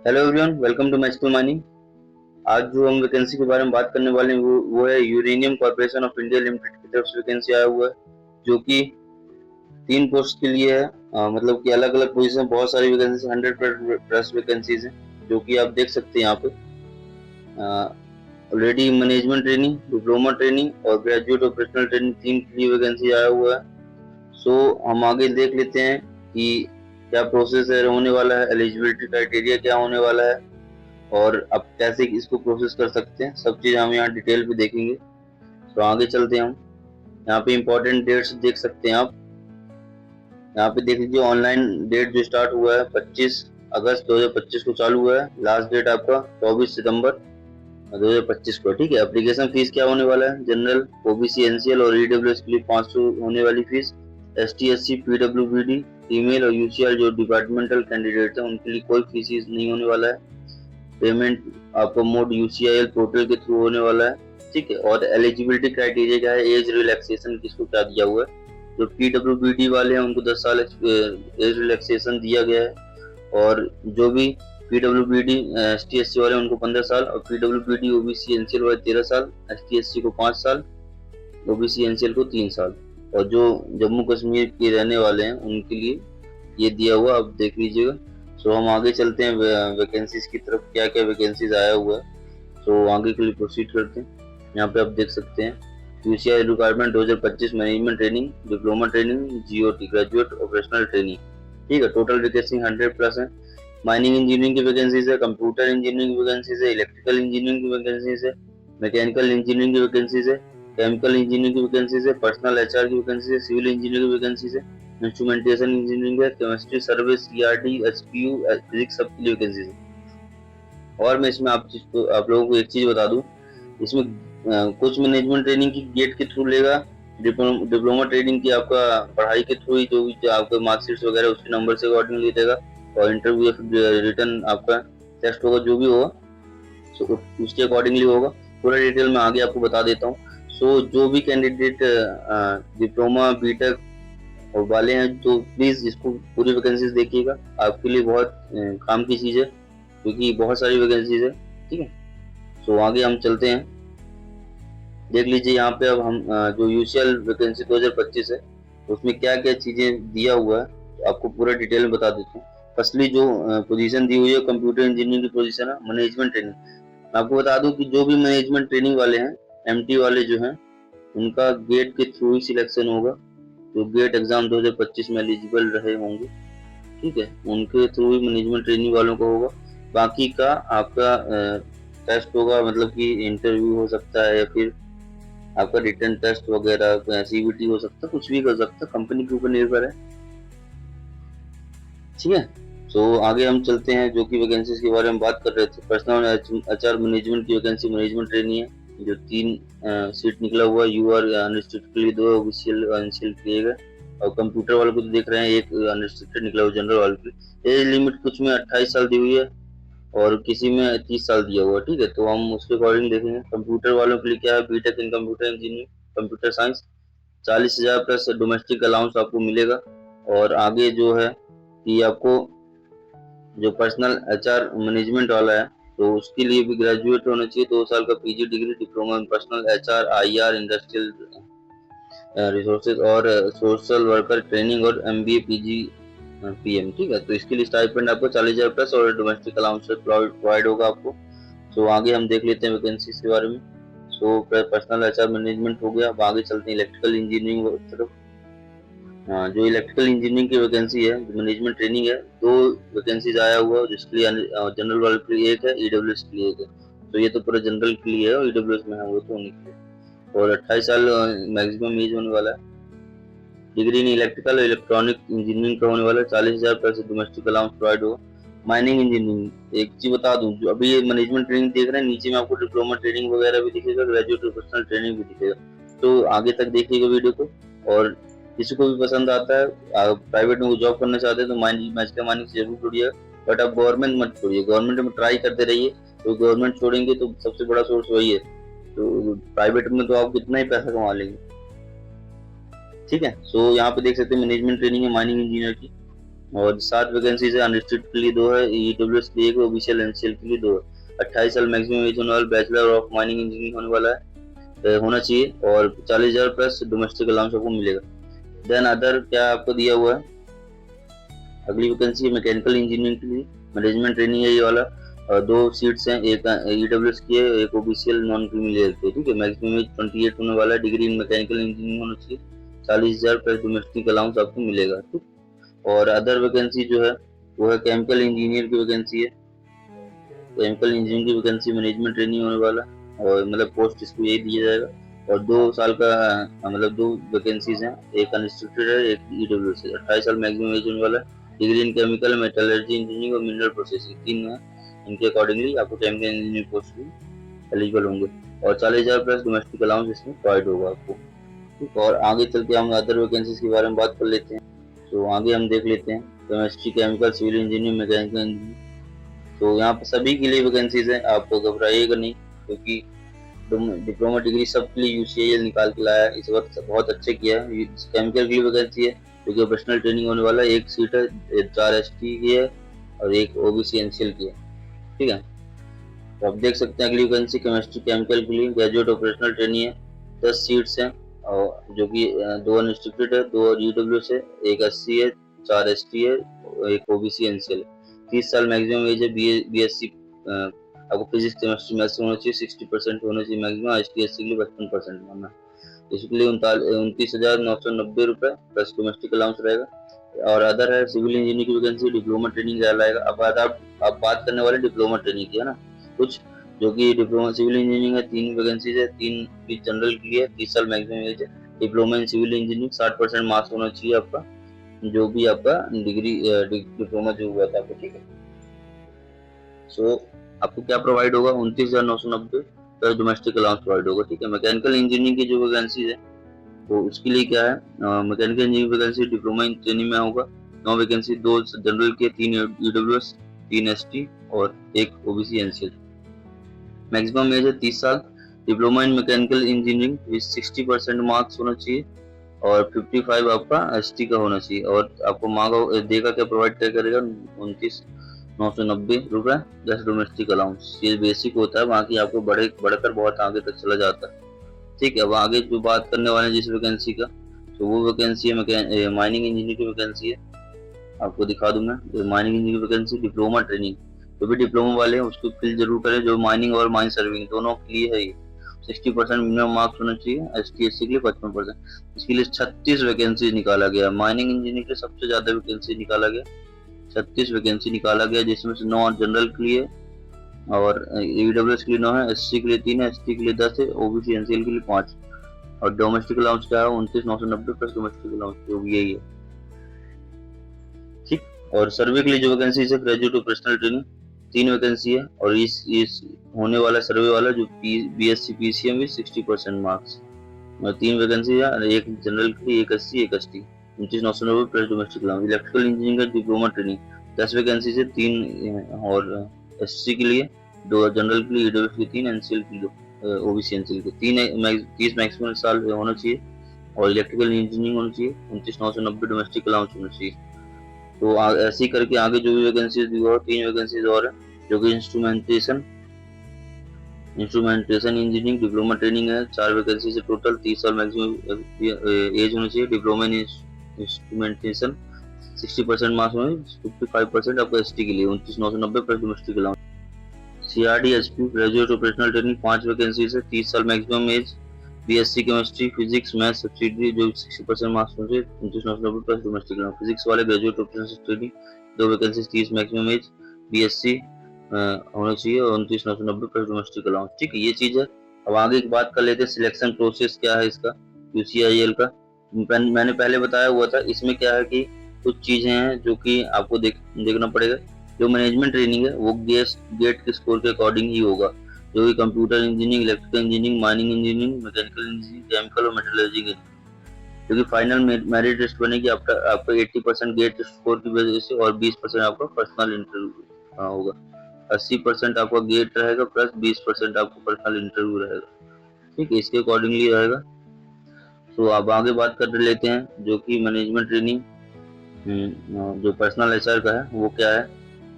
Hello everyone, welcome to Magical Mining. आज जो हम वैकेंसी के बारे में बात करने वाले हैं वो है uranium corporation of India limited की तरफ से वैकेंसी आया हुआ है, जो कि 3 पोस्ट के लिए है। मतलब कि अलग अलग पोजीशन, बहुत सारी वैकेंसी, 100+ वैकेंसीज हैं, जो कि आप देख सकते हैं यहाँ पे। Already management training, diploma training और ग्रेजुएट ऑपरेशनल ट्रेनिंग 3 के लिए वैकेंसी आया हुआ है। सो हम आगे देख लेते हैं कि क्या प्रोसेस है होने वाला है, एलिजिबिलिटी क्राइटेरिया क्या होने वाला है और अब कैसे इसको प्रोसेस कर सकते हैं। सब चीज़ हम यहाँ डिटेल पे देखेंगे। तो आगे चलते हैं हम। यहाँ पे इम्पोर्टेंट डेट्स देख सकते हैं आप। यहाँ पे देख लीजिए, ऑनलाइन डेट जो स्टार्ट हुआ है 25 अगस्त 2025 को चालू हुआ है। लास्ट डेट आपका 24 सितंबर 2025 को। ठीक है। एप्लीकेशन फीस क्या होने वाला है? जनरल, ओबीसी, एनसीएल और ईडब्ल्यूएस के लिए 500 होने वाली fees. ST, SC, PWBD, female और यूसीआर जो डिपार्टमेंटल कैंडिडेट है उनके लिए कोई फीस नहीं होने वाला है। पेमेंट आपको मोड यूसीआईएल पोर्टल के थ्रू होने वाला है। ठीक है। और एलिजिबिलिटी क्राइटेरिया क्या है? एज रिलैक्सेशन किसको क्या दिया हुआ है? जो पीडब्ल्यूबीडी वाले हैं उनको 10 साल एज रिलैक्सेशन दिया गया है। और जो भी पीडब्ल्यूबीडी एसटी एससी वाले उनको 15 साल और पीडब्ल्यूबीडी ओबीसी एनसीएल वाले 13 साल, एसटी एससी को 5 साल, ओबीसी एनसीएल को 3 साल। और जो जम्मू कश्मीर के रहने वाले हैं उनके लिए ये दिया हुआ, आप देख लीजिएगा। सो हम आगे चलते हैं वैकेंसीज की तरफ, क्या क्या वैकेंसीज आया हुआ है। सो आगे के लिए प्रोसीड करते हैं। यहाँ पे आप देख सकते हैं UCI requirement 2025 management training, diploma training, GOT graduate operational training. ठीक है। टोटल वैकेंसी 100+ है। माइनिंग इंजीनियरिंग की वैकेंसीज है, कंप्यूटर इंजीनियरिंग की वैकेंसीज है, इलेक्ट्रिकल इंजीनियरिंग की वैकेंसीज है, मैकेनिकल इंजीनियरिंग की वैकेंसीज है, केमिकल इंजीनियरिंग की वैकेंसीज है, पर्सनल एचआर की वैकेंसीज है, सिविल इंजीनियरिंग की वैकेंसीज है, इंस्ट्रूमेंटेशन इंजीनियरिंग है, chemistry service, CRT, HPU, physics, सब के लिए वैकेंसीज है। और मैं इसमें आप लोगों को एक चीज बता दूं, इसमें कुछ मैनेजमेंट ट्रेनिंग की गेट के थ्रू लेगा, डिप्लोमा ट्रेनिंग की आपका पढ़ाई के थ्रू ही, जो आपका मार्कशीट वगैरह उसके नंबर से अकॉर्डिंग देगा। और इंटरव्यू रिटर्न आपका टेस्ट होगा, जो भी होगा सो उसके अकॉर्डिंगली होगा। पूरा डिटेल में आगे आपको बता देता हूँ। सो जो भी कैंडिडेट डिप्लोमा बीटेक और वाले हैं तो प्लीज इसको पूरी वैकेंसीज देखिएगा, आपके लिए बहुत काम की चीज है, क्योंकि बहुत सारी वैकेंसीज है। ठीक है। सो आगे हम चलते हैं। देख लीजिए यहाँ पे अब हम जो यूसीएल वैकेंसी 2025 है उसमें क्या क्या चीजें दिया हुआ है, तो आपको पूरा डिटेल में बता देता हूँ। फर्स्टली जो पोजीशन दी हुई है कंप्यूटर इंजीनियरिंग की पोजीशन है, मैनेजमेंट ट्रेनिंग। मैं आपको बता दूं कि जो भी मैनेजमेंट ट्रेनिंग वाले हैं, एमटी वाले जो हैं, उनका गेट के थ्रू ही सिलेक्शन होगा। जो गेट एग्जाम 2025 में एलिजिबल रहे होंगे, ठीक है, उनके थ्रू ही मैनेजमेंट ट्रेनिंग वालों का होगा। बाकी का आपका टेस्ट होगा, मतलब कि इंटरव्यू हो सकता है या फिर आपका रिटर्न टेस्ट वगैरह, सीवीटी हो सकता है, कुछ भी कर सकता है, कंपनी के ऊपर निर्भर है। ठीक है। तो आगे हम चलते हैं, जो कि वैकेंसीज के बारे में बात कर रहे थे। पर्सनल एचआर मैनेजमेंट की वैकेंसी, मैनेजमेंट ट्रेनी है, जो 3 सीट निकला हुआ है। यूआर अनरिस्ट्रिक्टेड के लिए 2, ऑफिशियल एनसीएल के लिए और कंप्यूटर वाले को तो देख रहे हैं, एक अनरिस्ट्रिक्टेड निकला हुआ जनरल वाले के। एज लिमिट कुछ में 28 साल दी हुई है और किसी में 30 साल दिया हुआ है। ठीक है। तो हम उसके अकॉर्डिंग देखेंगे। कंप्यूटर वालों के लिए क्या है? BTech in computer engineering, computer science, 40,000 plus domestic allowance आपको मिलेगा। और आगे जो है कि आपको जो पर्सनल एचआर मैनेजमेंट वाला है तो उसके लिए भी ग्रेजुएट होना चाहिए, 2 साल का PG degree, diploma in personal HR, IR, industrial resources और सोशल वर्कर ट्रेनिंग और एमबीए पीजी पीएम। ठीक है। तो इसके लिए स्टाइपेंड आपको 40,000 प्लस और डोमेस्टिक अलाउंस प्रोवाइड होगा आपको। तो आगे हम देख लेते हैं वैकेंसी के बारे में। सो पर्सनल एचआर मैनेजमेंट हो गया। अब आगे चलते हैं इलेक्ट्रिकल इंजीनियरिंग की तरफ। हाँ, जो इलेक्ट्रिकल इंजीनियरिंग की वैकेंसी है, मैनेजमेंट ट्रेनिंग है, 2 वैकेंसीज आया हुआ है, जिसके लिए जनरल वाले के लिए एक है, ईडब्ल्यूएस के लिए एक है। तो ये तो पूरा जनरल के लिए है और ईडब्ल्यूएस में है वो तो उन्हीं के लिए। और 28 साल मैक्सिमम एज होने वाला है। डिग्री इन इलेक्ट्रिकल और इलेक्ट्रॉनिक इंजीनियरिंग का होने वाला है। 40,000 प्लस डोमेस्टिक अलाउंस प्रोवाइड होगा। माइनिंग इंजीनियरिंग, एक चीज बता दूं, जो अभी ये मैनेजमेंट ट्रेनिंग देख रहे हैं, नीचे में आपको डिप्लोमा ट्रेनिंग वगैरह भी दिखेगा, ग्रेजुएट प्रोफेशनल ट्रेनिंग भी दिखेगा। तो आगे तक देखिएगा वीडियो को। और किसी को भी पसंद आता है, प्राइवेट में जॉब करना चाहते हैं तो मैजिकल माइनिंग से जरूर जुड़िए। बट आप गवर्नमेंट मत छोड़िए, गवर्नमेंट में ट्राई करते रहिए। तो गवर्नमेंट छोड़ेंगे तो सबसे बड़ा सोर्स वही है, तो प्राइवेट में तो आप कितना ही पैसा कमा लेंगे। ठीक है। सो यहाँ पे देख सकते हैं मैनेजमेंट ट्रेनिंग है माइनिंग इंजीनियर की। और 7 वैकेंसीज है, अनरिस्ट्रिक्टेड के लिए 2 है, ईडब्ल्यूएस के लिए 1, ओबीसी एनसीएल के लिए 2 है। 28 साल मैक्सिमम एज होने वाला, बैचलर ऑफ माइनिंग इंजीनियरिंग होने वाला है, होना चाहिए, और 40,000 प्लस डोमेस्टिक अलाउंस आपको मिलेगा। देन अदर क्या आपको दिया हुआ है, अगली वैकेंसी है मैकेनिकल इंजीनियरिंग के लिए, मैनेजमेंट ट्रेनिंग है ये वाला, और 2 सीट्स हैं, एक ईडब्ल्यूएस की है, एक ओबीसीएल नॉन क्रीमी की है, ठीक है। मैक्सिमम एज 28 होने वाला है, डिग्री इन मैकेनिकल इंजीनियरिंग होना चाहिए, 40,000 प्लस डोमेस्टिक अलाउंस आपको मिलेगा, ठीक। और अदर वैकेंसी जो है वो है केमिकल इंजीनियर की वैकेंसी है, केमिकल इंजीनियरिंग की वैकेंसी, मैनेजमेंट ट्रेनिंग होने वाला, और मतलब पोस्ट इसको यही दिया जाएगा, और 2 साल का मतलब 2 वैकेंसीज हैं, एक अनरिस्ट्रिक्टेड है, एक ईडब्ल्यूएस है। 28 साल मैक्सिमम एज होने वाला है, degree in chemical, metallurgy engineering और मिनरल प्रोसेसिंग, 3 है। इनके अकॉर्डिंगली आपको केमिकल इंजीनियरिंग पोस्ट भी एलिजिबल होंगे, और 40,000 प्लस डोमेस्टिक अलाउंस इसमें प्रोवाइड होगा आपको, ठीक। और आगे चल के हम अदर वैकेंसीज के बारे में बात कर लेते हैं। तो आगे हम देख लेते हैं chemistry, chemical, civil engineering, mechanical engineering. तो यहाँ पर सभी के लिए वैकेंसीज हैं, आप घबराइएगा नहीं, क्योंकि डिप्लोमा डिग्री सबके लिए यूसीआईएल निकाल के लाया है, इस वक्त बहुत अच्छे किया है। केमिकल की वैकेंसी है, क्योंकि प्रोफेशनल ट्रेनिंग होने वाला है, 1 सीट है, 4 एसटी की है और 1 ओबीसी एनसीएल की है, ठीक है। तो आप देख सकते हैं अगली वैकेंसी केमिस्ट्री केमिकल के लिए ग्रेजुएट ऑपरेशनल ट्रेनिंग है, 10 सीट्स हैं, और जो कि 2 अनरिस्ट्रिक्टेड है, 2 ईडब्ल्यूएस है, 1 एससी है, 4 एसटी है, 1 ओबीसी एनसीएल है। 30 साल मैक्सिमम एज है, बीएससी आपको फिजिक्स केमिस्ट्री मैथ्स होना चाहिए, 60% होना चाहिए मैक्सिमम, एसटी एससी के लिए 55% होना, इसके लिए 29,990 रुपए प्लस डोमेस्टिक अलाउंस रहेगा। और अदर है सिविल इंजीनियरिंग की वैकेंसी, डिप्लोमा ट्रेनिंग रहेगा। अब आप बात करने वाले डिप्लोमा ट्रेनिंग की है ना, कुछ जो कि डिप्लोमा सिविल इंजीनियरिंग है, 3 वैकेंसीज है, 3 की जनरल की है, 30 साल मैक्सिमम एज है। Diploma in civil engineering 60% marks होना चाहिए आपका, जो भी आपका डिग्री डिप्लोमा जो हुआ था आपको, ठीक है। सो आपको क्या प्रोवाइड होगा, 29,990 प्लस डोमेस्टिक अलाउंस प्रोवाइड होगा, ठीक है। मैकेनिकल इंजीनियरिंग की जो वैकेंसीज है, तो उसके लिए क्या है, mechanical engineering vacancy diploma in training में होगा, 9 वैकेंसी, 2 जनरल के, 3 ईडब्ल्यूएस, 3 एसटी और 1 ओबीसी एनसीएल। मैक्सिमम एज है 30 साल। Diploma in mechanical engineering with 60% marks होना चाहिए, और 55 आपका एसटी का होना चाहिए, और आपको मांगा देगा क्या, प्रोवाइड क्या करेगा, 29,990 रुपए प्लस डोमेस्टिक अलाउंस। ये बेसिक होता है, बाकी आपको बढ़कर बहुत आगे तक चला जाता है, ठीक है। अब आगे जो बात करने वाले हैं जिस वैकेंसी का, तो वो वैकेंसी है माइनिंग इंजीनियर की वैकेंसी है, आपको दिखा दूं मैं। माइनिंग इंजीनियर की वैकेंसी डिप्लोमा ट्रेनिंग, जो भी डिप्लोमा वाले हैं उसको फिल जरूर करें, जो माइनिंग और माइन सर्विंग दोनों के लिए है ये। 60% मिनिमम मार्क्स होना चाहिए, एसटी एससी के लिए 55%। इसके लिए 36 वैकेंसी निकाला गया, माइनिंग इंजीनियर के सबसे ज्यादा वैकेंसी निकाला गया, 36 वैकेंसी निकाला गया, जिसमें से 9 जनरल के लिए, और ईडब्ल्यूएस के लिए 9 है, एससी के लिए 3 है, एसटी के लिए 10 है, ओबीसी एनसीएल के लिए 5, और डोमेस्टिक अलाउंस क्या है, 29,990 प्लस डोमेस्टिक अलाउंस, जो भी यही है, ठीक। और सर्वे के लिए जो वैकेंसी है, ग्रेजुएट ऑपरेशनल ट्रेनिंग 3 वैकेंसी है, और इस होने वाला सर्वे वाला जो बीएससी पीसीएम भी 60% मार्क्स, 3 वैकेंसी है, एक जनरल के लिए, एक एससी, एक ST, 29,990 plus domestic allowance. Electrical engineering का डिप्लोमा ट्रेनिंग 10 वैकेंसी से 3, और एससी के लिए 2, जनरल के लिए ईडब्ल्यूएस के 3, एनसीएल के 2, ओबीसी एनसीएल के 30 मैक्सिमम साल होना चाहिए, और इलेक्ट्रिकल इंजीनियरिंग होना चाहिए, 29,990 डोमेस्टिक अलाउंस होना चाहिए। तो ऐसे ही करके आगे जो भी वैकेंसीज दी और 3 वैकेंसीज और है, जो कि इंस्ट्रूमेंटेशन इंजीनियरिंग डिप्लोमा ट्रेनिंग है, 4 वैकेंसी से टोटल, 30 साल मैक्सिमम एज होना चाहिए। डिप्लोमा इन इंस्ट्रूमेंटेशन 60% मार्क्स में, 55% आपको एसटी के लिए, 29,990 plus domestic allowance. CRD HP graduate operational training 5 vacancy से, 30 साल maximum as, BSc chemistry physics maths subsidiary जो 60% मार्क्स में से, 29,990 प्लस डोमेस्टिक अलाउंस। फिजिक्स वाले graduate operational training 2 vacancy, 30 maximum age, BSc होना चाहिए, और 29,990 प्लस डोमेस्टिक अलाउंस, ठीक है। ये चीज है। अब आगे की बात कर लेते हैं, सिलेक्शन प्रोसेस क्या है इसका, यूसीआईएल का। मैंने पहले बताया हुआ था, इसमें क्या है कि कुछ चीजें हैं जो कि आपको देखना पड़ेगा। जो मैनेजमेंट ट्रेनिंग है वो गेट के स्कोर के अकॉर्डिंग ही होगा, जो कि computer engineering, electrical engineering, mining engineering, mechanical engineering, chemical और मेटलर्जी इंजीनियरिंग, क्योंकि फाइनल मेरिट लिस्ट बनेगी आपका 80% गेट स्कोर की वजह से, और 20% आपका पर्सनल इंटरव्यू होगा। 80% आपका गेट रहेगा प्लस 20% आपको पर्सनल इंटरव्यू रहेगा, ठीक है, इसके अकॉर्डिंगली रहेगा। तो अब आगे बात कर लेते हैं जो कि मैनेजमेंट ट्रेनिंग जो पर्सनल एचआर का है वो क्या है,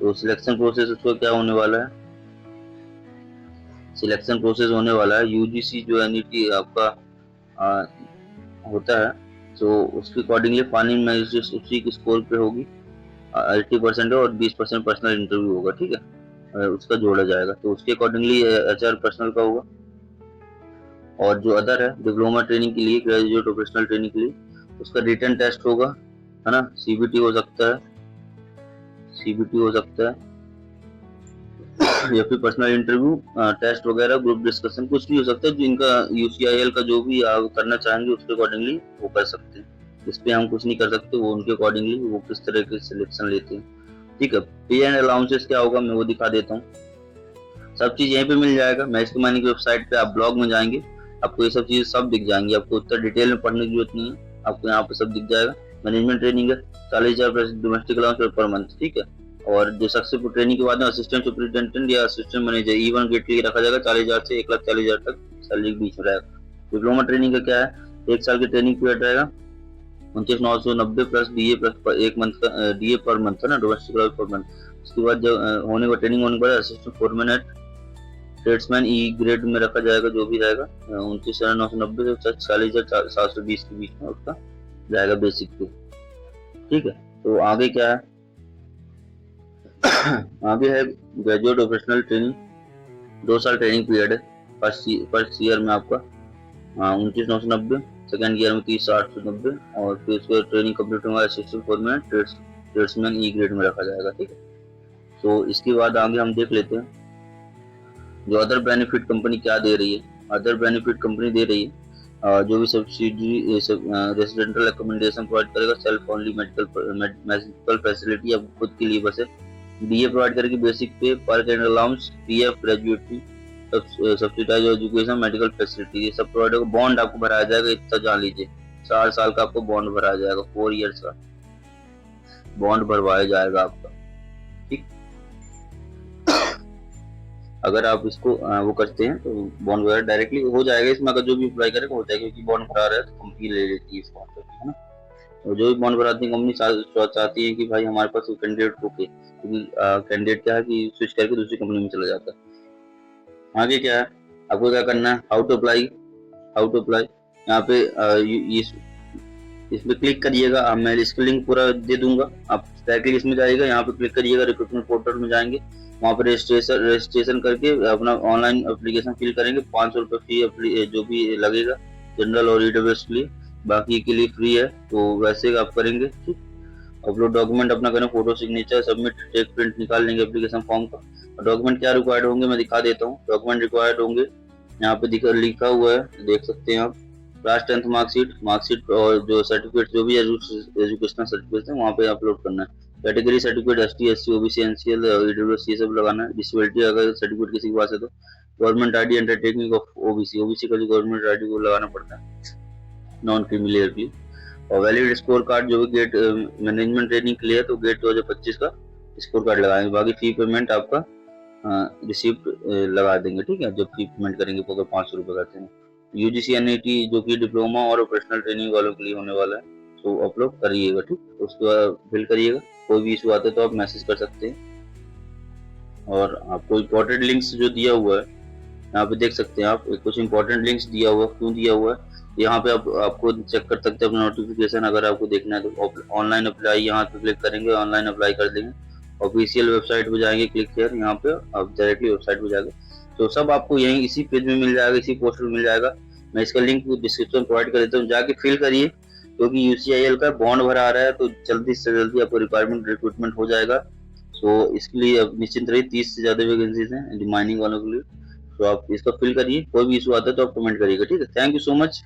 तो सिलेक्शन प्रोसेस उसका क्या होने वाला है। सिलेक्शन प्रोसेस होने वाला है यूजीसी जो एनईटी आपका होता है, तो उसके अकॉर्डिंगली फाइनल मेरिट उसी के स्कोर पे होगी। 80% है और 20% पर्सनल इंटरव्यू होगा, ठीक है, उसका जोड़ा जाएगा, तो उसके अकॉर्डिंगली एचआर पर्सनल का होगा। और जो अदर है डिप्लोमा ट्रेनिंग के लिए, ग्रेजुएट प्रोफेशनल ट्रेनिंग के लिए, उसका रिटन टेस्ट होगा, है ना, सीबीटी हो सकता है, सीबीटी हो सकता है या फिर पर्सनल इंटरव्यू, टेस्ट वगैरह, ग्रुप डिस्कशन, कुछ भी हो सकता है। जिनका यूसीआईएल का जो भी आप करना चाहेंगे उसके अकॉर्डिंगली वो कर सकते हैं। इस पे हम कुछ नहीं कर सकते, वो उनके अकॉर्डिंगली वो किस तरह के सिलेक्शन लेते हैं, ठीक है। पे एंड अलाउंसेस क्या होगा मैं वो दिखा देता हूँ। सब चीज यहीं पे मिल जाएगा। मैजिक मनी की वेबसाइट पे आप ब्लॉग में जाएंगे, आपको ये सब चीजें सब दिख जाएंगी, आपको उतना डिटेल में पढ़ने की जरूरत नहीं है, आपको यहाँ पे सब दिख जाएगा। मैनेजमेंट ट्रेनिंग है 40,000 डोमेस्टिक अलाउंस पर मंथ, ठीक है। और जो सक्सेसफुल ट्रेनिंग के बाद में असिस्टेंट सुपरिटेंडेंट या असिस्टेंट मैनेजर E1 ग्रेड के लिए रखा जाएगा, 40,000 से 1,40,000 तक सैलरी के बीच में रहेगा। डिप्लोमा ट्रेनिंग का क्या है, 1 साल की ट्रेनिंग पीरियड रहेगा, 29,990 प्लस डीए प्लस 1 मंथ का डीए पर मंथ है ना, डोमेस्टिक अलाउंस पर मंथ। उसके बाद जब होने का ट्रेनिंग होने के बाद assistant foreman at tradesman E grade में रखा जाएगा, जो भी रहेगा 29,990 से 40,720 के बीच में उसका जाएगा बेसिक पे, ठीक है। तो आगे क्या है आगे है ग्रेजुएट प्रोफेशनल ट्रेनिंग, 2 साल ट्रेनिंग पीरियड है। फर्स्ट ईयर में आपका 29,990, सेकेंड ईयर में 30,890 और फिर उसके ट्रेनिंग कम्प्लीट होगा assistant foreman tradesman E grade में रखा जाएगा, ठीक है। तो इसके बाद आगे हम देख लेते हैं जो अदर बेनिफिट कंपनी क्या दे रही है। अदर बेनिफिट कंपनी दे रही है जो भी सब्सिडी रेसिडेंटल अकोमोडेशन प्रोवाइड करेगा, सेल्फ ओनली मेडिकल फैसिलिटी अब खुद के लिए बस है, डीए प्रोवाइड करेगी बेसिक पे, पर कैंड allowance, PF, gratuity subsidised education, medical facility, ये सब प्रोवाइड होगा। बॉन्ड आपको भराया जाएगा, इतना जान लीजिए 4 साल का आपको बॉन्ड भराया जाएगा, 4 ईयर्स का बॉन्ड भरवाया जाएगा आपका, ठीक। अगर आप इसको वो करते हैं तो बॉन्ड वगैरह डायरेक्टली हो जाएगा इसमें, अगर जो भी अप्लाई करेगा हो जाएगा, क्योंकि बॉन्ड भरा रहा है तो कंपनी ले लेती है इसको, है ना। और जो भी बॉन्ड भराती है कंपनी चाहती है कि भाई हमारे पास कैंडिडेट होके, क्योंकि कैंडिडेट क्या है कि स्विच करके दूसरी कंपनी में चला जाता है। आगे क्या है, आपको क्या करना है, हाउ टू अप्लाई, यहाँ पे इसमें क्लिक करिएगा। मैं इसका लिंक पूरा दे दूंगा, आप डायरेक्टली इसमें जाइएगा, यहाँ पे क्लिक करिएगा, रिक्रूटमेंट पोर्टल में जाएंगे, वहाँ पे रजिस्ट्रेशन करके अपना ऑनलाइन एप्लीकेशन फिल करेंगे। 500 रुपये फी जो भी लगेगा जनरल और ईडब्ल्यूएस के लिए, बाकी के लिए फ्री है, तो वैसे आप करेंगे, ठीक। अपलोड डॉक्यूमेंट अपना करें, photo, signature, submit, take print निकाल लेंगे एप्लीकेशन फॉर्म का। डॉक्यूमेंट क्या रिक्वायर्ड होंगे मैं दिखा देता हूँ। डॉक्यूमेंट रिक्वायर्ड होंगे यहाँ पे लिखा हुआ है, देख सकते हैं आप, क्लास 10th मार्कशीट और जो सर्टिफिकेट जो भी एजुकेशनल सर्टिफिकेट है वहाँ पे अपलोड करना है। Category certificate ST SC OBC NCL EWS ये सब लगाना है। डिसेबिलिटी अगर सर्टिफिकेट किसी के पास है तो government ID undertaking of OBC का जो गवर्नमेंट आईडी वो लगाना पड़ता है नॉन क्रिमिनल के लिए। और वैलिड स्कोर कार्ड जो भी गेट मैनेजमेंट ट्रेनिंग के लिए है तो गेट 2025 का स्कोर कार्ड लगाएंगे। बाकी फी पेमेंट आपका रिसिप्ट लगा देंगे, ठीक है, जब फी पेमेंट करेंगे तो अगर 500 रुपये करते हैं। यूजीसी NET जो कि डिप्लोमा और प्रोफेशनल ट्रेनिंग वालों के लिए होने वाला है, तो अपलोड करिएगा, ठीक। उसके बाद फिल करिएगा, कोई भी इशू आता है तो आप मैसेज कर सकते हैं। और आपको इम्पोर्टेंट लिंक्स जो दिया हुआ है यहाँ पे देख सकते हैं आप, कुछ इंपॉर्टेंट लिंक्स दिया हुआ है, क्यों दिया हुआ है यहाँ पे आपको चेक कर सकते हैं अपना नोटिफिकेशन। अगर आपको देखना है तो ऑनलाइन अप्लाई यहाँ पे क्लिक करेंगे, ऑनलाइन अप्लाई कर देंगे। ऑफिशियल वेबसाइट पे जाएंगे, क्लिक किया यहाँ पे आप डायरेक्टली वेबसाइट पे जाएंगे, तो सब आपको यहीं इसी पेज में मिल जाएगा, इसी पोस्ट में मिल जाएगा। मैं इसका लिंक डिस्क्रिप्शन प्रोवाइड कर देता हूँ, जाके फिल करिए, क्योंकि यूसीआईएल का बॉन्ड भरा आ रहा है तो जल्दी से जल्दी आपको रिक्वायरमेंट रिक्रूटमेंट हो जाएगा। तो इसके लिए अब निश्चिंत रहिए, 30 से ज्यादा वैकेंसीज हैं माइनिंग वालों के लिए, तो आप इसका फिल करिए। कोई भी इशू आता है तो आप कमेंट करिएगा, ठीक है। Thank you so much.